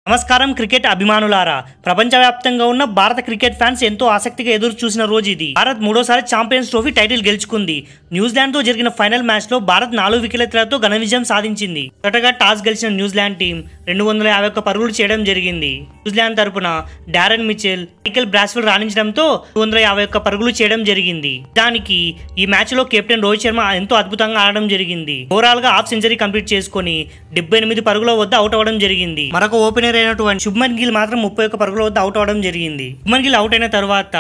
నమస్కారం క్రికెట్ అభిమానులారా. ప్రపంచవ్యాప్తంగా ఉన్న భారత క్రికెట్ ఫ్యాన్స్ ఎంతో ఆసక్తిగా ఎదురు చూసిన రోజు ఇది. భారత్ మూడోసారి ఛాంపియన్స్ ట్రోఫీ టైటిల్ గెలుచుకుంది. న్యూజిలాండ్ తో జరిగిన ఫైనల్ మ్యాచ్ లో భారత్ 4 వికెట్లతో ఘన విజయం సాధించింది. మొదటగా టాస్ గెలిచిన న్యూజిలాండ్ టీం 251 పరుగులు చేయడం జరిగింది. న్యూజిలాండ్ తరపున డారెన్ మిచెల్, మైకెల్ బ్రాస్వెల్ రాణించడంతో 251 పరుగులు చేయడం జరిగింది. దానికి ఈ మ్యాచ్ లో కెప్టెన్ రోహిత్ శర్మ ఎంతో అద్భుతంగా ఆడడం జరిగింది. ఓవరాల్ గా హాఫ్ సెంచరీ కంప్లీట్ చేసుకుని 78 పరుగుల వద్ద అవుట్ అవ్వడం జరిగింది. మరొక ఓపెనర్ అయినటువంటి శుభ్మన్ గిల్ మాత్రం 31 పరుగుల వద్ద అవుట్ అవడం జరిగింది. శుభ్మన్ గిల్ అవుట్ అయిన తర్వాత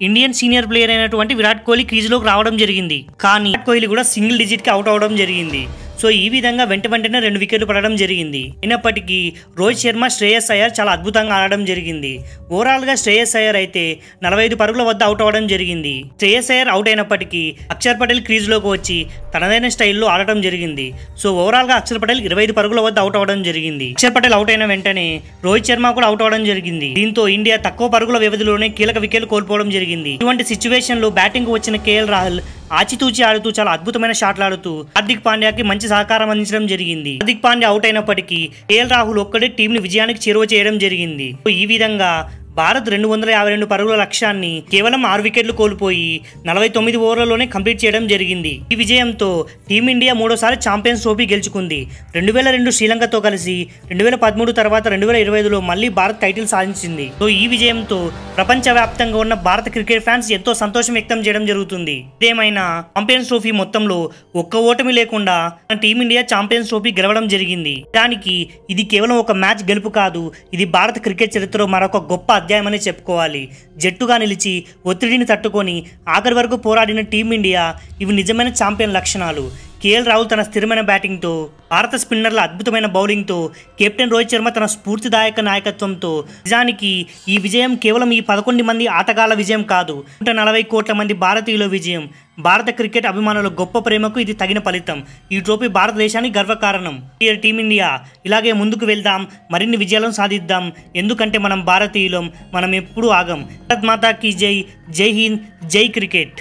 ఇండియన్ సీనియర్ ప్లేయర్ అయినటువంటి విరాట్ కోహ్లీ క్రీజ్ లోకి రావడం జరిగింది. కానీ విరాట్ కోహ్లీ కూడా సింగిల్ డిజిట్ కి అవుట్ అవడం జరిగింది. సో ఈ విధంగా వెంటనే 2 వికెట్లు పడడం జరిగింది. అయినప్పటికీ రోహిత్ శర్మ, శ్రేయస్ అయ్యర్ చాలా అద్భుతంగా ఆడడం జరిగింది. ఓవరాల్ గా శ్రేయస్ అయ్యర్ అయితే 45 పరుగుల వద్ద అవుట్ అవడం జరిగింది. శ్రేయస్ అయ్యర్ అవుట్ అయినప్పటికీ అక్షర్ పటేల్ క్రీజ్ లోకి వచ్చి తనదైన స్టైల్లో ఆడటం జరిగింది. సో ఓవరాల్ గా అక్షర్ పటేల్ 25 పరుగుల వద్ద అవుట్ అవడం జరిగింది. అక్షర్ పటేల్ అవుట్ అయిన వెంటనే రోహిత్ శర్మ కూడా అవుట్ అవడం జరిగింది. దీంతో ఇండియా తక్కువ పరుగుల వ్యవధిలోనే కీలక వికెట్లు కోల్పోవడం జరిగింది. ఇటువంటి సిచ్యువేషన్ లో బ్యాటింగ్ వచ్చిన కేఎల్ రాహుల్ ఆచితూచి ఆడుతూ చాలా అద్భుతమైన షాట్లు ఆడుతూ హార్దిక్ పాండ్యాకి మంచి సహకారం అందించడం జరిగింది. హార్దిక్ పాండ్యా అవుట్ అయినప్పటికీ కేఎల్ రాహుల్ ఒక్కడే టీం ని విజయానికి చేరువ చేయడం జరిగింది. ఈ విధంగా భారత్ 252 పరుగుల లక్ష్యాన్ని కేవలం 6 వికెట్లు కోల్పోయి 49 ఓవర్లలోనే కంప్లీట్ చేయడం జరిగింది. ఈ విజయంతో టీమిండియా మూడోసారి ఛాంపియన్స్ ట్రోఫీ గెలుచుకుంది. 2002 శ్రీలంకతో కలిసి 2013 తర్వాత 2025లో మళ్ళీ భారత్ టైటిల్ సాధించింది. సో ఈ విజయంతో ప్రపంచవ్యాప్తంగా ఉన్న భారత క్రికెట్ ఫ్యాన్స్ ఎంతో సంతోషం వ్యక్తం చేయడం జరుగుతుంది. ఇదేమైనా ఛాంపియన్స్ ట్రోఫీ మొత్తంలో ఒక్క ఓటమి లేకుండా టీమిండియా ఛాంపియన్స్ ట్రోఫీ గెలవడం జరిగింది. దానికి ఇది కేవలం ఒక మ్యాచ్ గెలుపు కాదు, ఇది భారత క్రికెట్ చరిత్రలో మరొక గొప్ప అధ్యాయమని చెప్పుకోవాలి. జట్టుగా నిలిచి ఒత్తిడిని తట్టుకొని ఆఖరి వరకు పోరాడిన టీమిండియా, ఇవి నిజమైన ఛాంపియన్ లక్షణాలు. కేఎల్ రాహుల్ తన స్థిరమైన బ్యాటింగ్తో, భారత స్పిన్నర్ల అద్భుతమైన బౌలింగ్తో, కెప్టెన్ రోహిత్ శర్మ తన స్ఫూర్తిదాయక నాయకత్వంతో నిజానికి ఈ విజయం కేవలం ఈ 11 మంది ఆటగాళ్ల విజయం కాదు, 140 కోట్ల మంది భారతీయుల విజయం. భారత క్రికెట్ అభిమానుల గొప్ప ప్రేమకు ఇది తగిన ఫలితం. ఈ ట్రోఫీ భారతదేశానికి గర్వకారణం. టీమిండియా ఇలాగే ముందుకు వెళ్దాం, మరిన్ని విజయాలను సాధిద్దాం. ఎందుకంటే మనం భారతీయులం, మనం ఎప్పుడూ ఆగం. భారత్ మాతా కీ జై. జై హింద్, జై క్రికెట్.